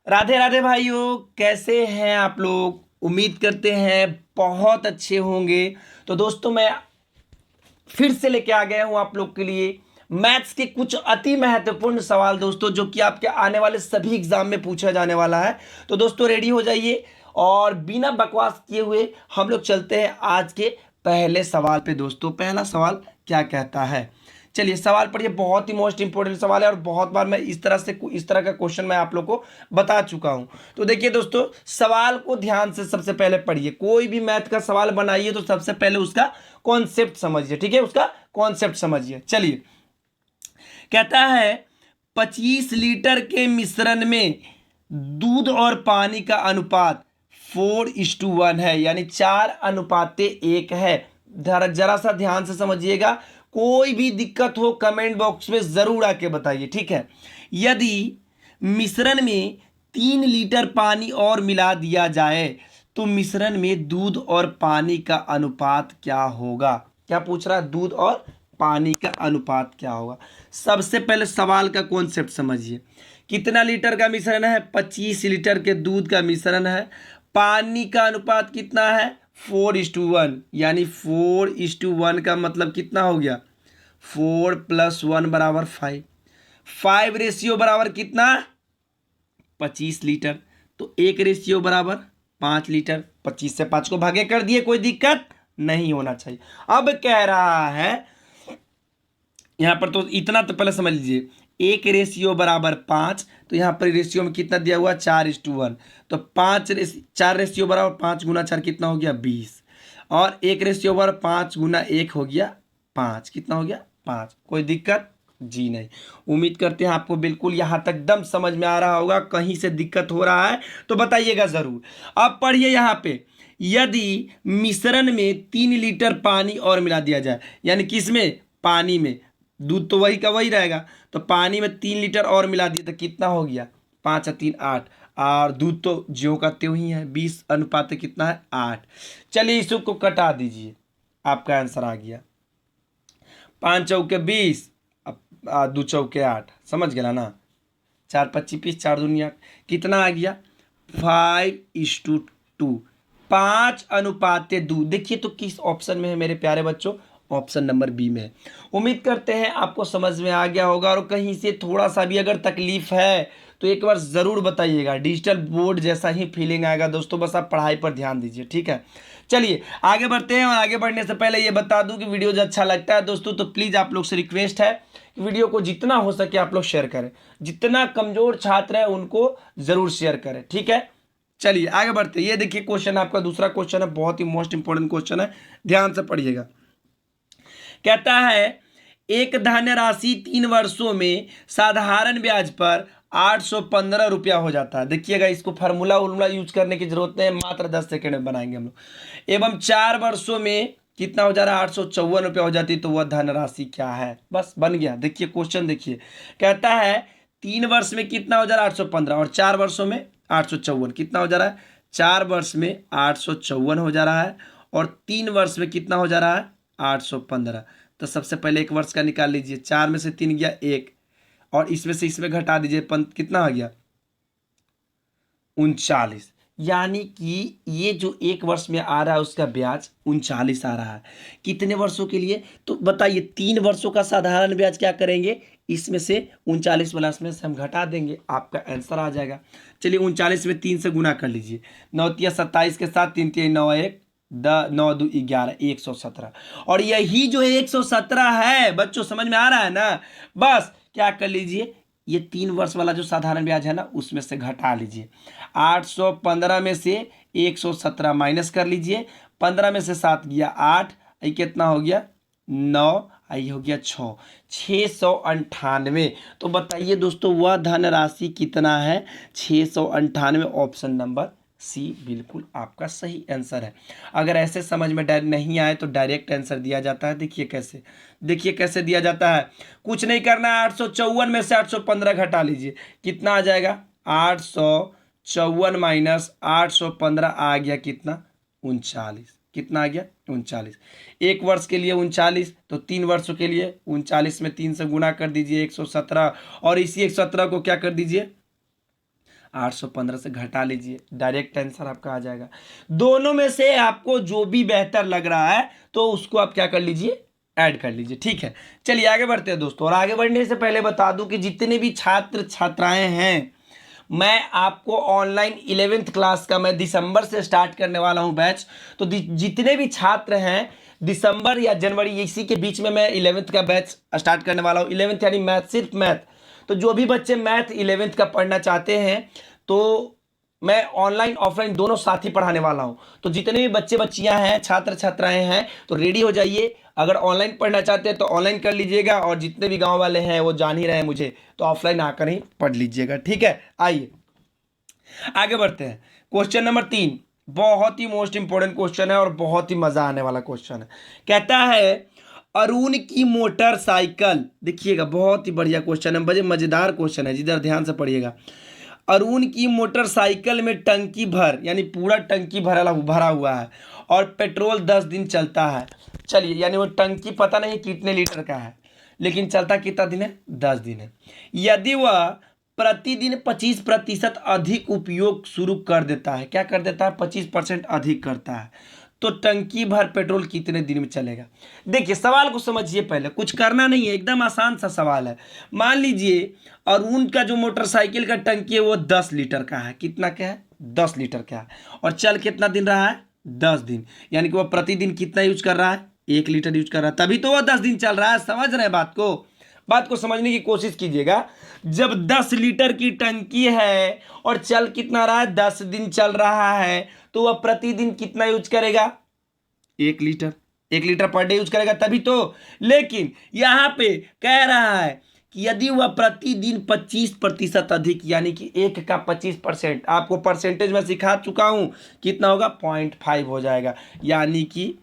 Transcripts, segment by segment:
राधे राधे भाइयों, कैसे हैं आप लोग। उम्मीद करते हैं बहुत अच्छे होंगे। तो दोस्तों, मैं फिर से लेके आ गया हूं आप लोग के लिए मैथ्स के कुछ अति महत्वपूर्ण सवाल दोस्तों, जो कि आपके आने वाले सभी एग्जाम में पूछा जाने वाला है। तो दोस्तों रेडी हो जाइए और बिना बकवास किए हुए हम लोग चलते हैं आज के पहले सवाल पे। दोस्तों पहला सवाल क्या कहता है, चलिए सवाल पढ़िए। बहुत ही मोस्ट इंपोर्टेंट सवाल है और बहुत बार मैं इस तरह का क्वेश्चन मैं आप लोग को बता चुका हूं। तो देखिए दोस्तों, सवाल को ध्यान से सबसे पहले पढ़िए। कोई भी मैथ का सवाल बनाइए तो सबसे पहले उसका कॉन्सेप्ट समझिए, ठीक है, उसका कॉन्सेप्ट समझिए। चलिए, कहता है 25 लीटर के मिश्रण में दूध और पानी का अनुपात 4:1 है, यानी 4:1 है। जरा सा ध्यान से समझिएगा। कोई भी दिक्कत हो कमेंट बॉक्स में जरूर आके बताइए, ठीक है। यदि मिश्रण में 3 लीटर पानी और मिला दिया जाए तो मिश्रण में दूध और पानी का अनुपात क्या होगा। क्या पूछ रहा है, दूध और पानी का अनुपात क्या होगा। सबसे पहले सवाल का कॉन्सेप्ट समझिए। कितना लीटर का मिश्रण है, 25 लीटर के दूध का मिश्रण है। पानी का अनुपात कितना है, 4:1, यानी 4:1 का मतलब कितना हो गया, 4 + 1 = 5। 5 रेशियो बराबर कितना, 25 लीटर। तो 1 रेशियो बराबर 5 लीटर। 25 से 5 को भागे कर दिए, कोई दिक्कत नहीं होना चाहिए। अब कह रहा है यहां पर, तो इतना तो पहले समझ लीजिए, 1 रेशियो बराबर 5। तो यहां पर रेशियो में कितना दिया हुआ, 4:1। तो 4 रेशियो बराबर 5 × 4 कितना हो गया, 20। और 1 रेशियो बराबर 5 × 1 हो गया 5। कितना हो गया, 5। कोई दिक्कत जी नहीं। उम्मीद करते हैं आपको बिल्कुल यहां तक दम समझ में आ रहा होगा। कहीं से दिक्कत हो रहा है तो बताइएगा जरूर। अब पढ़िए यहां पे, यदि मिश्रण में 3 लीटर पानी और मिला दिया जाए, यानी किसमें, पानी में। दूध तो वही का वही रहेगा, तो पानी में 3 लीटर और मिला दिया तो कितना हो गया, 5 और 3 8। और दूध तो ज्यों का त्यों ही है, 20 कितना है, 8। चलिए इसको कटा दीजिए, आपका आंसर आ गया। 5 चौके 20, 2 चौके 8। समझ गया ना, 4 25 20, 4 दुनिया कितना आ गया, 5:2। 5:2। देखिए तो किस ऑप्शन में है मेरे प्यारे बच्चों, ऑप्शन नंबर बी में है। उम्मीद करते हैं आपको समझ में आ गया होगा। और कहीं से थोड़ा सा भी अगर तकलीफ है तो एक बार ज़रूर बताइएगा। डिजिटल बोर्ड जैसा ही फीलिंग आएगा दोस्तों, बस आप पढ़ाई पर ध्यान दीजिए, ठीक है। चलिए आगे बढ़ते हैं। और आगे बढ़ने से पहले ये बता दूं कि वीडियो जो अच्छा लगता है दोस्तों, तो प्लीज़ आप लोग से रिक्वेस्ट है कि वीडियो को जितना हो सके आप लोग शेयर करें। जितना कमज़ोर छात्र है उनको ज़रूर शेयर करें, ठीक है। चलिए आगे बढ़ते हैं। ये देखिए क्वेश्चन, आपका दूसरा क्वेश्चन है, बहुत ही मोस्ट इंपोर्टेंट क्वेश्चन है, ध्यान से पढ़िएगा। कहता है एक धनराशि 3 वर्षों में साधारण ब्याज पर 815 रुपया हो जाता है। देखिएगा, इसको फार्मूला यूज करने की जरूरत नहीं है, मात्र 10 सेकेंड में बनाएंगे हम लोग। एवं 4 वर्षों में कितना हो जा रहा है, 854 रुपया हो जाती, तो वह धनराशि क्या है। बस बन गया। देखिए क्वेश्चन देखिए, कहता है 3 वर्ष में कितना हो जा रहा है, 815, और 4 वर्षों में 854। कितना हो जा रहा है, 4 वर्ष में 854 हो जा रहा है, और 3 वर्ष में कितना हो जा रहा है, 815। तो सबसे पहले 1 वर्ष का निकाल लीजिए। 4 में से 3 गया 1, और इसमें से इसमें घटा दीजिए, कितना आ गया, 39। यानी कि ये जो 1 वर्ष में आ रहा है उसका ब्याज 39 आ रहा है। कितने वर्षों के लिए, तो बताइए, 3 वर्षों का साधारण ब्याज क्या करेंगे, इसमें से 39 वाला इसमें से हम घटा देंगे, आपका आंसर आ जाएगा। चलिए 39 में 3 से गुना कर लीजिए। 9 × 27 के साथ 3 × 9 1, 9 2 11, 117। और यही जो 117 है बच्चों, समझ में आ रहा है ना। बस क्या कर लीजिए, ये 3 वर्ष वाला जो साधारण ब्याज है ना उसमें से घटा लीजिए। 815 में से 117 माइनस कर लीजिए। 15 में से 7 गया 8, ये कितना हो गया, 9, ये हो गया 6, 698। तो बताइए दोस्तों, वह धनराशि कितना है, 698। ऑप्शन नंबर सी बिल्कुल आपका सही आंसर है। अगर ऐसे समझ में नहीं आए तो डायरेक्ट आंसर दिया जाता है। देखिए कैसे, देखिए कैसे दिया जाता है। कुछ नहीं करना है, 854 में से 815 घटा लीजिए, कितना आ जाएगा, 854 माइनस 815 आ गया कितना, 39। कितना आ गया, 39। 1 वर्ष के लिए 39, तो 3 वर्षों के लिए 39 में 3 से गुना कर दीजिए, 117। और इसी 117 को क्या कर दीजिए, 815 से घटा लीजिए, डायरेक्ट आंसर आपका आ जाएगा। दोनों में से आपको जो भी बेहतर लग रहा है तो उसको आप क्या कर लीजिए, ऐड कर लीजिए। ठीक है, चलिए आगे बढ़ते हैं दोस्तों। और आगे बढ़ने से पहले बता दूं कि जितने भी छात्र छात्राएं हैं, मैं आपको ऑनलाइन 11th क्लास का मैं दिसंबर से स्टार्ट करने वाला हूं बैच। तो जितने भी छात्र हैं, दिसंबर या जनवरी इसी के बीच में मैं 11th का बैच स्टार्ट करने वाला हूं। 11th यानी मैथ, सिर्फ मैथ। तो जो भी बच्चे मैथ 11th का पढ़ना चाहते हैं तो मैं ऑनलाइन ऑफलाइन दोनों साथ ही पढ़ाने वाला हूं। तो जितने भी बच्चे बच्चियां हैं, छात्र छात्राएं हैं, तो रेडी हो जाइए। अगर ऑनलाइन पढ़ना चाहते हैं तो ऑनलाइन कर लीजिएगा, और जितने भी गांव वाले हैं वो जान ही रहे हैं मुझे, तो ऑफलाइन आकर ही पढ़ लीजिएगा। ठीक है, आइए आगे बढ़ते हैं। क्वेश्चन नंबर 3 बहुत ही मोस्ट इंपोर्टेंट क्वेश्चन है और बहुत ही मजा आने वाला क्वेश्चन है। कहता है अरुण की मोटरसाइकिल, देखिएगा बहुत ही बढ़िया क्वेश्चन है, बड़े मजेदार क्वेश्चन है, जिधर ध्यान से पढ़िएगा। अरुण की मोटरसाइकिल में टंकी भर, यानी पूरा टंकी भरा हुआ है, और पेट्रोल 10 दिन चलता है। चलिए, यानी वो टंकी पता नहीं कितने लीटर का है, लेकिन चलता कितना दिन है, 10 दिन है। यदि वह प्रतिदिन 25% अधिक उपयोग शुरू कर देता है, क्या कर देता है, 25% अधिक करता है, तो टंकी भर पेट्रोल कितने दिन में चलेगा। देखिए सवाल को समझिए, पहले कुछ करना नहीं है, एकदम आसान सा सवाल है। मान लीजिए अरुण का जो मोटरसाइकिल का टंकी है वो 10 लीटर का है। कितना क्या है, 10 लीटर का है, और चल कितना दिन रहा है, 10 दिन। यानी कि वह प्रतिदिन कितना यूज कर रहा है, 1 लीटर यूज कर रहा है, तभी तो वह 10 दिन चल रहा है। समझ रहे हैं बात को समझने की कोशिश कीजिएगा। जब 10 लीटर की टंकी है और चल कितना रहा है, 10 दिन चल रहा है, तो वह प्रतिदिन कितना यूज करेगा, 1 litre. 1 litre per day use करेगा, तभी तो। लेकिन यहां पे कह रहा है कि यदि वह प्रतिदिन 25% अधिक, यानी कि 1 का 25%, आपको परसेंटेज में सिखा चुका हूं, कितना होगा, 0.5 हो जाएगा, यानी कि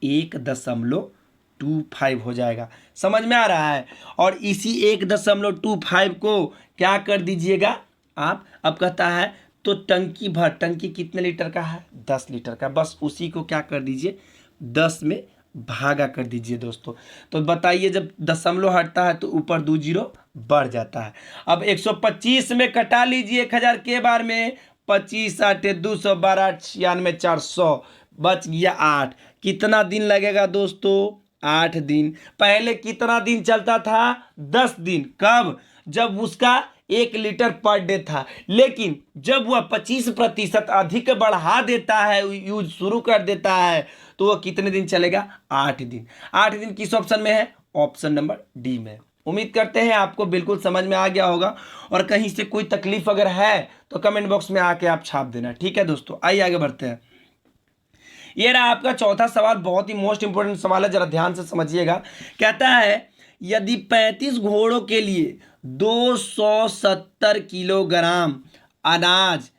1.25 हो जाएगा। समझ में आ रहा है। और इसी 1.25 को क्या कर दीजिएगा आप, अब कहता है तो टंकी भर, टंकी कितने लीटर का है, 10 लीटर का, बस उसी को क्या कर दीजिए, 10 में भागा कर दीजिए दोस्तों। तो बताइए, जब दशमलव हटता है तो ऊपर 2 जीरो बढ़ जाता है। अब 125 में कटा लीजिए 1000 के बार में, 25 8 212 96 400, बच गया 8। कितना दिन लगेगा दोस्तों, 8 दिन। पहले कितना दिन चलता था, 10 दिन। कब, जब उसका 1 लीटर पर डे था। लेकिन जब वह 25% अधिक बढ़ा देता है, यूज शुरू कर देता है, तो वह कितने दिन चलेगा, 8 दिन। 8 दिन किस ऑप्शन में है, ऑप्शन नंबर डी में। उम्मीद करते हैं आपको बिल्कुल समझ में आ गया होगा, और कहीं से कोई तकलीफ अगर है तो कमेंट बॉक्स में आके आप छाप देना। ठीक है दोस्तों, आइए आगे बढ़ते हैं। ये रहा आपका चौथा सवाल, बहुत ही मोस्ट इंपोर्टेंट सवाल है, जरा ध्यान से समझिएगा। कहता है यदि 35 घोड़ों के लिए 270 किलोग्राम अनाज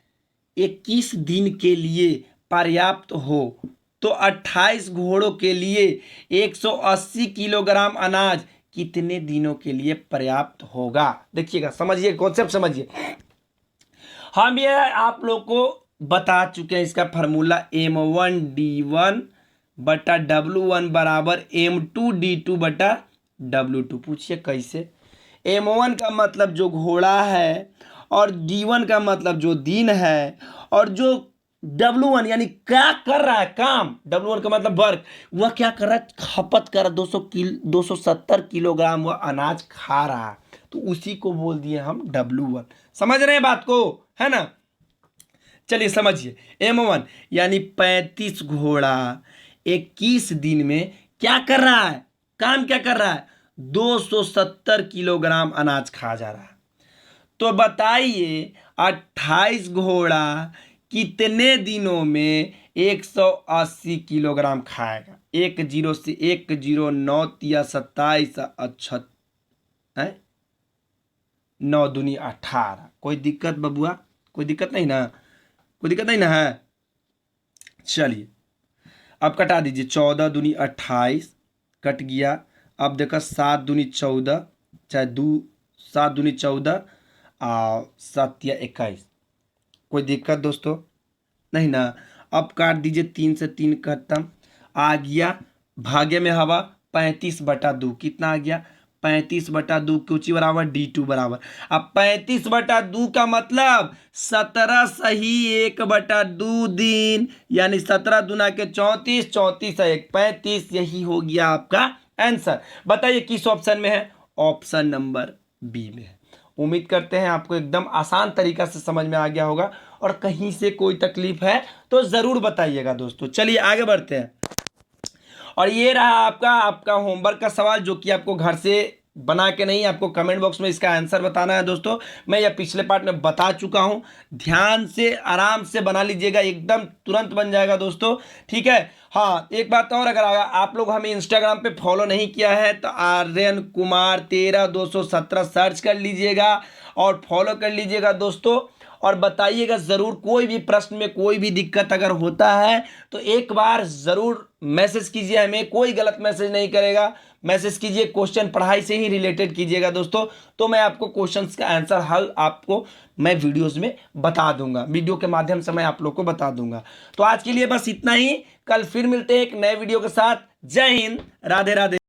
21 दिन के लिए पर्याप्त हो, तो 28 घोड़ों के लिए 180 किलोग्राम अनाज कितने दिनों के लिए पर्याप्त होगा। देखिएगा, समझिए कॉन्सेप्ट समझिए। हम ये आप लोग को बता चुके हैं इसका फार्मूला, M1D1 बटा W1 बराबर M2D2 बटा W2। पूछिए कैसे। M1 का मतलब जो घोड़ा है, और D1 का मतलब जो दिन है, और जो W1 यानी क्या कर रहा है काम, W1 का मतलब वर्क, वह क्या कर रहा है, खपत कर रहा है, 270 किलोग्राम वह अनाज खा रहा है, तो उसी को बोल दिए हम W1। समझ रहे हैं बात को, है ना। चलिए समझिए, M1 यानी 35 घोड़ा 21 दिन में क्या कर रहा है, काम क्या कर रहा है, 270 किलोग्राम अनाज खा जा रहा है। तो बताइए 28 घोड़ा कितने दिनों में 180 किलोग्राम खाएगा। 1 जीरो से 1 जीरो 9 तिया 27, अच्छा है 9 दूनी 18। कोई दिक्कत बबुआ, कोई दिक्कत नहीं ना, कोई दिक्कत नहीं ना है। चलिए अब कटा दीजिए, 14 दूनी 28 कट गया। अब देखो 7 दूनी 14, चाहे 7 दूनी 14 और 7 या 21। कोई दिक्कत दोस्तों नहीं ना। अब काट दीजिए, 3 से 3 खत्म, आ गया भागे में हवा 35/2। कितना आ गया, 35/2 क्यूची बराबर D2 बराबर। अब 35/2 का मतलब 17 सही 1/2 दिन, यानी 17 दूना के 34, 34 1 35, यही हो गया आपका आंसर। बताइए किस ऑप्शन में है? ऑप्शन नंबर बी में है। उम्मीद करते हैं आपको एकदम आसान तरीका से समझ में आ गया होगा, और कहीं से कोई तकलीफ है तो जरूर बताइएगा दोस्तों। चलिए आगे बढ़ते हैं। और ये रहा आपका होमवर्क का सवाल, जो कि आपको घर से बना के नहीं, आपको कमेंट बॉक्स में इसका आंसर बताना है दोस्तों। मैं यह पिछले पार्ट में बता चुका हूं, ध्यान से आराम से बना लीजिएगा, एकदम तुरंत बन जाएगा दोस्तों, ठीक है। हाँ, एक बात और, अगर आप लोग हमें इंस्टाग्राम पे फॉलो नहीं किया है तो आर्यन कुमार 13217 सर्च कर लीजिएगा और फॉलो कर लीजिएगा दोस्तों। और बताइएगा ज़रूर, कोई भी प्रश्न में कोई भी दिक्कत अगर होता है तो एक बार ज़रूर मैसेज कीजिए हमें, कोई गलत मैसेज नहीं करेगा, मैसेज कीजिए, क्वेश्चन पढ़ाई से ही रिलेटेड कीजिएगा दोस्तों। तो मैं आपको क्वेश्चंस का आंसर हल आपको मैं वीडियोस में बता दूंगा, वीडियो के माध्यम से मैं आप लोग को बता दूंगा। तो आज के लिए बस इतना ही, कल फिर मिलते हैं एक नए वीडियो के साथ। जय हिंद, राधे राधे।